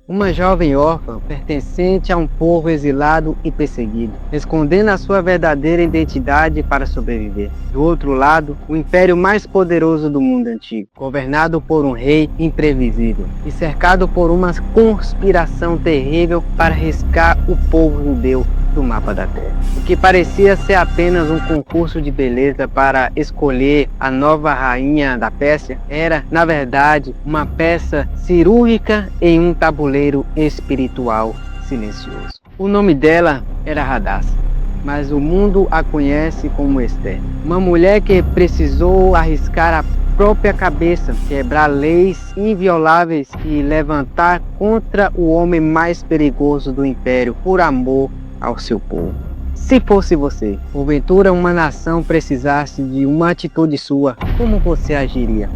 Uma jovem órfã pertencente a um povo exilado e perseguido, escondendo a sua verdadeira identidade para sobreviver. Do outro lado, o império mais poderoso do mundo antigo, governado por um rei imprevisível e cercado por uma conspiração terrível para riscar o povo judeu do mapa da terra. O que parecia ser apenas um concurso de beleza para escolher a nova rainha da Pérsia era, na verdade, uma peça cirúrgica em um tabuleiro espiritual silencioso. O nome dela era Hadassah, mas o mundo a conhece como Esther. Uma mulher que precisou arriscar a própria cabeça, quebrar leis invioláveis e levantar contra o homem mais perigoso do império por amor ao seu povo. Se fosse você, porventura uma nação precisasse de uma atitude sua, como você agiria?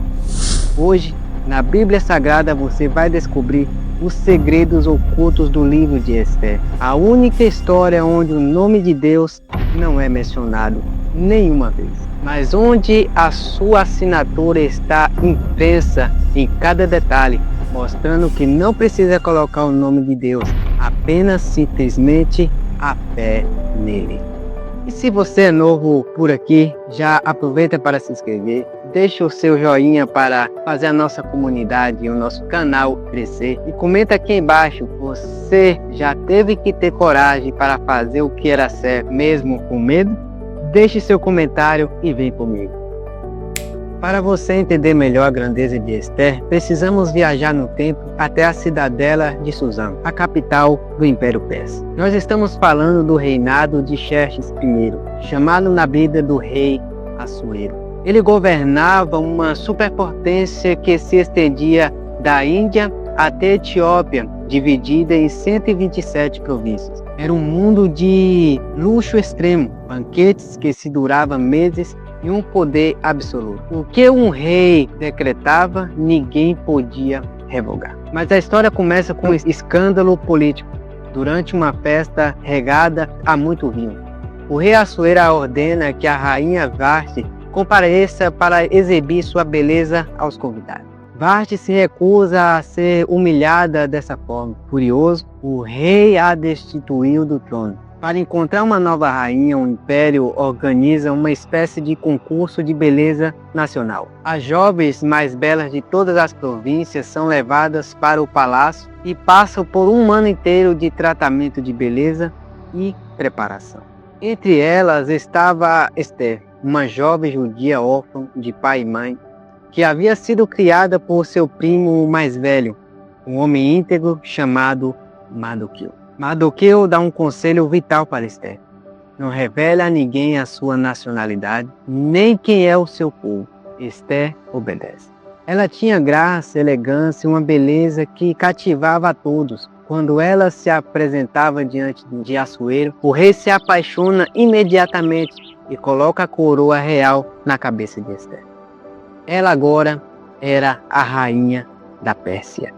Hoje, na Bíblia Sagrada, você vai descobrir os segredos ocultos do livro de Esther, a única história onde o nome de Deus não é mencionado nenhuma vez, mas onde a sua assinatura está impressa em cada detalhe, mostrando que não precisa colocar o nome de Deus, apenas simplesmente a fé nele. E se você é novo por aqui, já aproveita para se inscrever, deixa o seu joinha para fazer a nossa comunidade e o nosso canal crescer e comenta aqui embaixo, você já teve que ter coragem para fazer o que era certo mesmo com medo? Deixe seu comentário e vem comigo. Para você entender melhor a grandeza de Esther, precisamos viajar no tempo até a cidadela de Suzã, a capital do Império Persa. Nós estamos falando do reinado de Xerxes I, chamado na Bíblia do rei Assuero. Ele governava uma superpotência que se estendia da Índia até a Etiópia, dividida em 127 províncias. Era um mundo de luxo extremo, banquetes que se duravam meses e um poder absoluto. O que um rei decretava, ninguém podia revogar. Mas a história começa com um escândalo político, durante uma festa regada a muito vinho. O rei Assuero ordena que a rainha Vashti compareça para exibir sua beleza aos convidados. Vashti se recusa a ser humilhada dessa forma. Furioso, o rei a destituiu do trono. Para encontrar uma nova rainha, o império organiza uma espécie de concurso de beleza nacional. As jovens mais belas de todas as províncias são levadas para o palácio e passam por um ano inteiro de tratamento de beleza e preparação. Entre elas estava Esther, uma jovem judia órfã de pai e mãe, que havia sido criada por seu primo mais velho, um homem íntegro chamado Mardoqueu. Mardoqueu dá um conselho vital para Esther. Não revela a ninguém a sua nacionalidade, nem quem é o seu povo. Esther obedece. Ela tinha graça, elegância e uma beleza que cativava a todos. Quando ela se apresentava diante de Assuero, o rei se apaixona imediatamente e coloca a coroa real na cabeça de Esther. Ela agora era a rainha da Pérsia.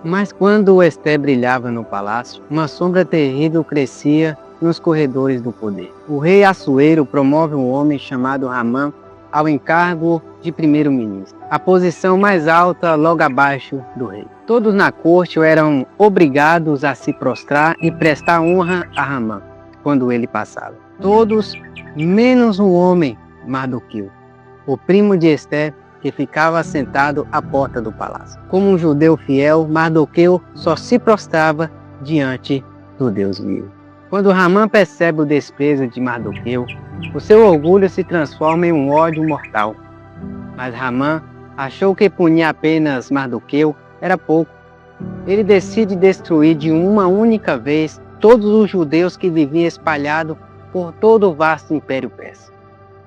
Mas quando Esther brilhava no palácio, uma sombra terrível crescia nos corredores do poder. O rei Assuero promove um homem chamado Hamã ao encargo de primeiro-ministro, a posição mais alta logo abaixo do rei. Todos na corte eram obrigados a se prostrar e prestar honra a Hamã quando ele passava. Todos, menos o homem Mardoqueu, o primo de Esther, que ficava sentado à porta do palácio. Como um judeu fiel, Mardoqueu só se prostrava diante do Deus vivo. Quando Hamã percebe o desprezo de Mardoqueu, o seu orgulho se transforma em um ódio mortal. Mas Hamã achou que punir apenas Mardoqueu era pouco. Ele decide destruir de uma única vez todos os judeus que viviam espalhados por todo o vasto império persa.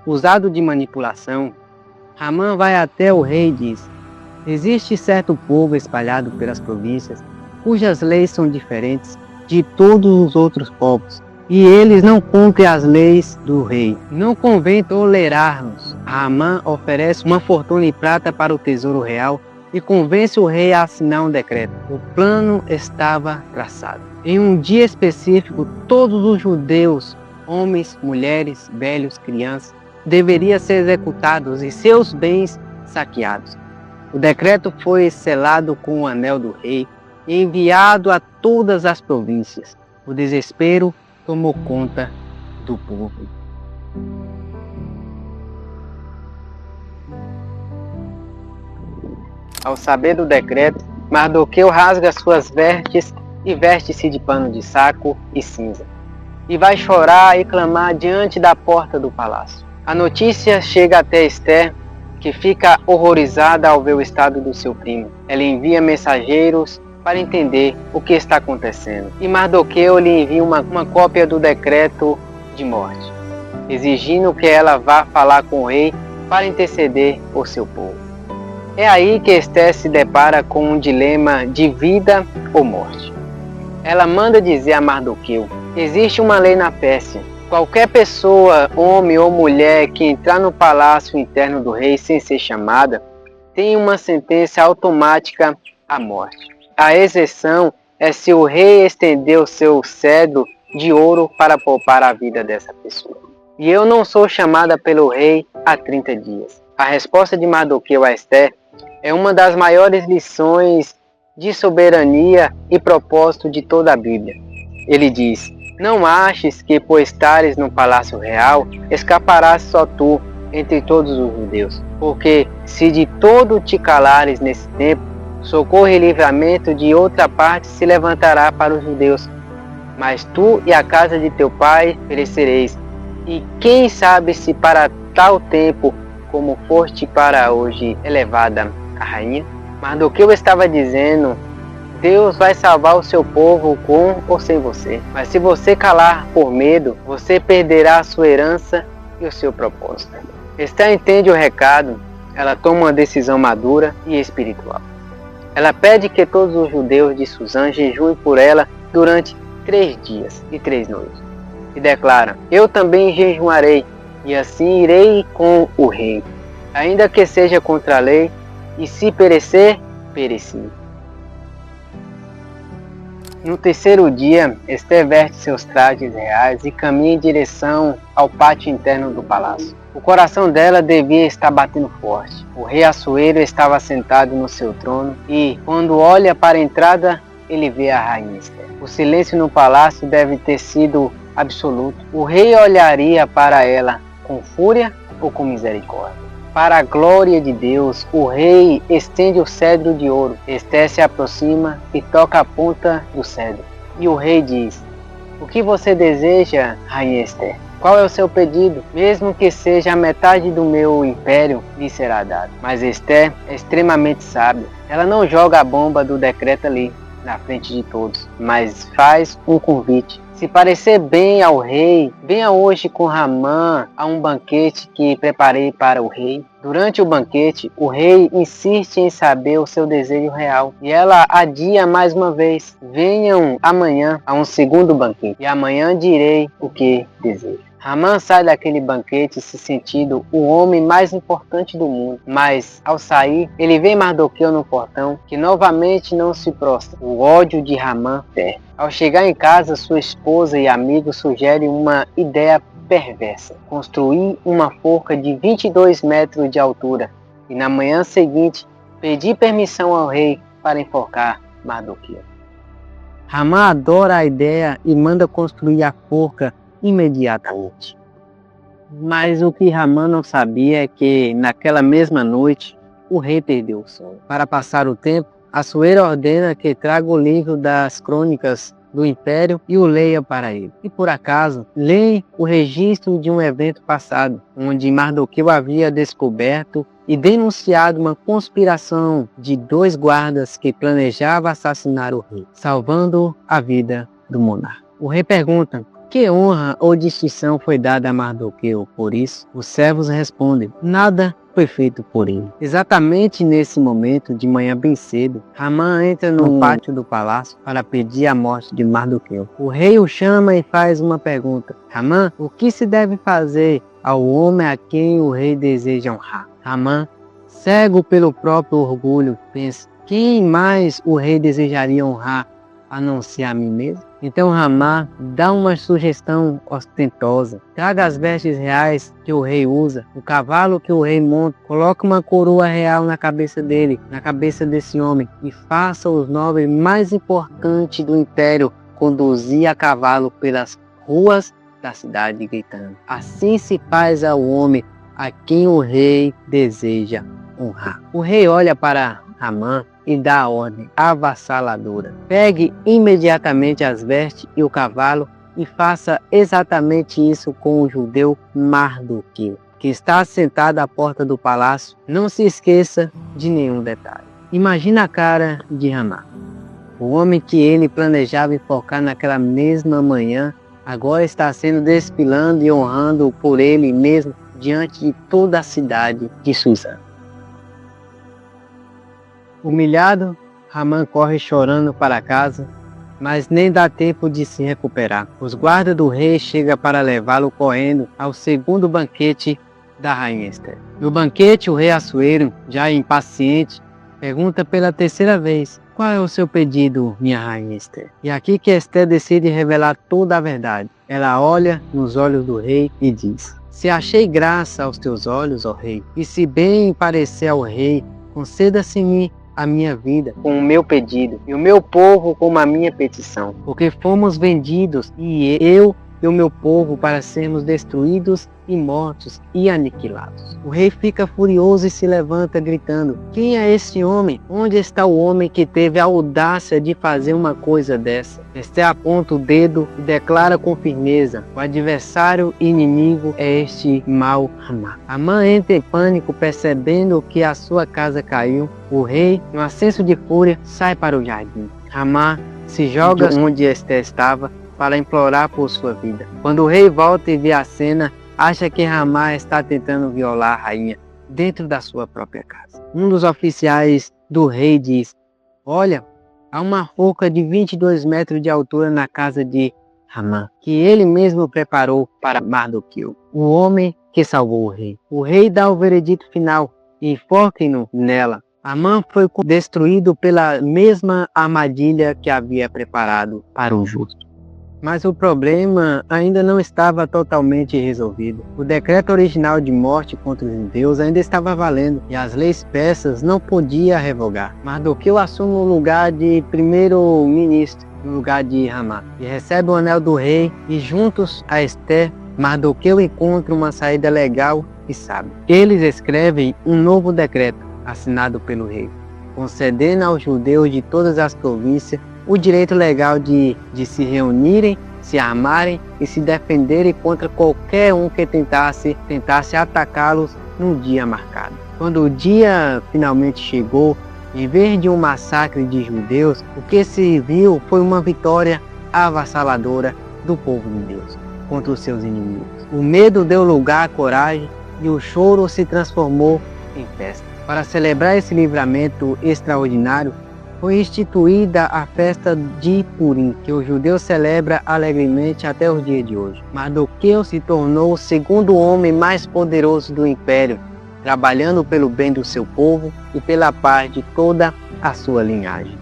Usado de manipulação, Hamã vai até o rei e diz: existe certo povo espalhado pelas províncias, cujas leis são diferentes de todos os outros povos, e eles não cumprem as leis do rei. Não convém tolerá-los. Hamã oferece uma fortuna em prata para o tesouro real e convence o rei a assinar um decreto. O plano estava traçado. Em um dia específico, todos os judeus, homens, mulheres, velhos, crianças, deveriam ser executados e seus bens saqueados. O decreto foi selado com o anel do rei e enviado a todas as províncias. O desespero tomou conta do povo. Ao saber do decreto, Mardoqueu rasga suas vestes e veste-se de pano de saco e cinza, e vai chorar e clamar diante da porta do palácio. A notícia chega até Ester, que fica horrorizada ao ver o estado do seu primo. Ela envia mensageiros para entender o que está acontecendo, e Mardoqueu lhe envia uma cópia do decreto de morte, exigindo que ela vá falar com o rei para interceder por seu povo. É aí que Ester se depara com um dilema de vida ou morte. Ela manda dizer a Mardoqueu: existe uma lei na Pérsia. Qualquer pessoa, homem ou mulher, que entrar no palácio interno do rei sem ser chamada, tem uma sentença automática à morte. A exceção é se o rei estender o seu cedro de ouro para poupar a vida dessa pessoa. E eu não sou chamada pelo rei há 30 dias. A resposta de Mardoqueu a Ester é uma das maiores lições de soberania e propósito de toda a Bíblia. Ele diz: não aches que por estares no palácio real, escaparás só tu entre todos os judeus. Porque se de todo te calares nesse tempo, socorro e livramento de outra parte se levantará para os judeus. Mas tu e a casa de teu pai perecereis. E quem sabe se para tal tempo, como foste para hoje elevada a rainha? Mardoqueu estava dizendo: Deus vai salvar o seu povo com ou sem você. Mas se você calar por medo, você perderá a sua herança e o seu propósito. Ester entende o recado, ela toma uma decisão madura e espiritual. Ela pede que todos os judeus de Suzã jejuem por ela durante 3 dias e 3 noites. E declara: eu também jejuarei, e assim irei com o rei, ainda que seja contra a lei, e se perecer, pereci. No 3º dia, Ester veste seus trajes reais e caminha em direção ao pátio interno do palácio. O coração dela devia estar batendo forte. O rei Assuero estava sentado no seu trono e, quando olha para a entrada, ele vê a rainha Ester. O silêncio no palácio deve ter sido absoluto. O rei olharia para ela com fúria ou com misericórdia? Para a glória de Deus, o rei estende o cedro de ouro. Ester se aproxima e toca a ponta do cedro. E o rei diz: o que você deseja, rainha Ester? Qual é o seu pedido? Mesmo que seja a metade do meu império, lhe será dado. Mas Ester é extremamente sábia. Ela não joga a bomba do decreto ali, na frente de todos, mas faz um convite. Se parecer bem ao rei, venha hoje com Ramã a um banquete que preparei para o rei. Durante o banquete, o rei insiste em saber o seu desejo real. E ela adia mais uma vez: venham amanhã a um segundo banquete, e amanhã direi o que desejo. Ramã sai daquele banquete se sentindo o homem mais importante do mundo, mas ao sair, ele vê Mardoqueu no portão, que novamente não se prostra. O ódio de Ramã ferve. Ao chegar em casa, sua esposa e amigos sugerem uma ideia perversa: construir uma forca de 22 metros de altura e na manhã seguinte pedir permissão ao rei para enforcar Mardoqueu. Ramã adora a ideia e manda construir a forca imediatamente. Mas o que Ramã não sabia é que naquela mesma noite o rei perdeu o sono. Para passar o tempo, Assuero ordena que traga o livro das crônicas do Império e o leia para ele. E por acaso, lê o registro de um evento passado, onde Mardoqueu havia descoberto e denunciado uma conspiração de 2 guardas que planejavam assassinar o rei, salvando a vida do monarca. O rei pergunta: que honra ou distinção foi dada a Mardoqueu por isso? Os servos respondem: nada foi feito por ele. Exatamente nesse momento, de manhã bem cedo, Ramã entra no pátio do palácio para pedir a morte de Mardoqueu. O rei o chama e faz uma pergunta: Ramã, o que se deve fazer ao homem a quem o rei deseja honrar? Ramã, cego pelo próprio orgulho, pensa: quem mais o rei desejaria honrar a não ser a mim mesmo? Então Ramá dá uma sugestão ostentosa. Traga as vestes reais que o rei usa, o cavalo que o rei monta, coloque uma coroa real na cabeça dele, na cabeça desse homem, e faça os nobres mais importantes do império conduzir a cavalo pelas ruas da cidade gritando: assim se faz ao homem a quem o rei deseja honrar. O rei olha para Ramá e dá a ordem avassaladora: pegue imediatamente as vestes e o cavalo e faça exatamente isso com o judeu Mardoqueu, que está sentado à porta do palácio. Não se esqueça de nenhum detalhe. Imagina a cara de Ramá. O homem que ele planejava enforcar naquela mesma manhã, agora está sendo despilando e honrando por ele mesmo diante de toda a cidade de Suzã. Humilhado, Ramã corre chorando para casa, mas nem dá tempo de se recuperar. Os guardas do rei chegam para levá-lo correndo ao segundo banquete da rainha Ester. No banquete, o rei Assuero, já impaciente, pergunta pela terceira vez: qual é o seu pedido, minha rainha Ester? E aqui que Ester decide revelar toda a verdade. Ela olha nos olhos do rei e diz: se achei graça aos teus olhos, ó rei, e se bem parecer ao rei, conceda-se-me a minha vida com o meu pedido, e o meu povo com a minha petição, porque fomos vendidos, e eu e o meu povo, para sermos destruídos e mortos e aniquilados. O rei fica furioso e se levanta gritando: quem é esse homem? Onde está o homem que teve a audácia de fazer uma coisa dessa? Ester aponta o dedo e declara com firmeza: o adversário inimigo é este mau Ramá. Ramã entra em pânico, percebendo que a sua casa caiu. O rei, no acesso de fúria, sai para o jardim. Ramá se joga onde Ester estava para implorar por sua vida. Quando o rei volta e vê a cena, acha que Ramá está tentando violar a rainha dentro da sua própria casa. Um dos oficiais do rei diz: olha, há uma forca de 22 metros de altura na casa de Ramá, que ele mesmo preparou para Mardoqueu, o homem que salvou o rei. O rei dá o veredito final: enforquem-no nela. Ramã foi destruído pela mesma armadilha que havia preparado para o justo. Mas o problema ainda não estava totalmente resolvido. O decreto original de morte contra os judeus ainda estava valendo e as leis persas não podia revogar. Mardoqueu assume o lugar de primeiro-ministro no lugar de Ramá e recebe o anel do rei, e juntos a Ester, Mardoqueu encontra uma saída legal e sábia. Eles escrevem um novo decreto assinado pelo rei, concedendo aos judeus de todas as províncias o direito legal de se reunirem, se armarem e se defenderem contra qualquer um que tentasse atacá-los no dia marcado. Quando o dia finalmente chegou, em vez de um massacre de judeus, o que se viu foi uma vitória avassaladora do povo de Deus contra os seus inimigos. O medo deu lugar à coragem e o choro se transformou em festa. Para celebrar esse livramento extraordinário, foi instituída a festa de Purim, que o judeu celebra alegremente até os dias de hoje. Mardoqueu se tornou o segundo homem mais poderoso do império, trabalhando pelo bem do seu povo e pela paz de toda a sua linhagem.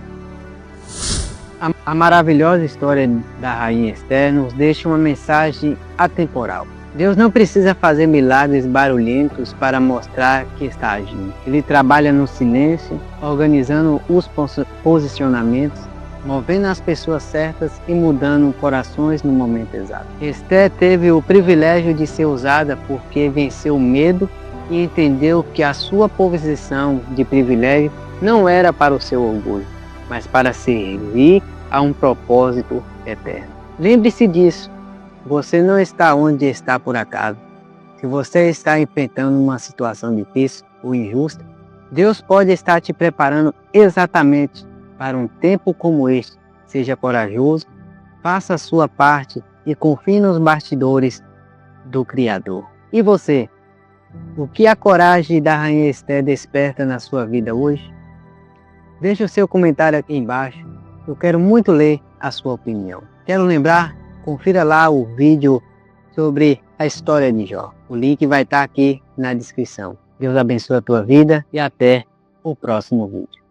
A maravilhosa história da rainha Ester nos deixa uma mensagem atemporal. Deus não precisa fazer milagres barulhentos para mostrar que está agindo. Ele trabalha no silêncio, organizando os posicionamentos, movendo as pessoas certas e mudando corações no momento exato. Ester teve o privilégio de ser usada porque venceu o medo e entendeu que a sua posição de privilégio não era para o seu orgulho, mas para servir a um propósito eterno. Lembre-se disso. Você não está onde está por acaso. Se você está enfrentando uma situação difícil ou injusta, Deus pode estar te preparando exatamente para um tempo como este. Seja corajoso, faça a sua parte e confie nos bastidores do Criador. E você? O que a coragem da rainha Ester desperta na sua vida hoje? Deixe o seu comentário aqui embaixo. Eu quero muito ler a sua opinião. Quero lembrar, confira lá o vídeo sobre a história de Jó. O link vai estar aqui na descrição. Deus abençoe a tua vida e até o próximo vídeo.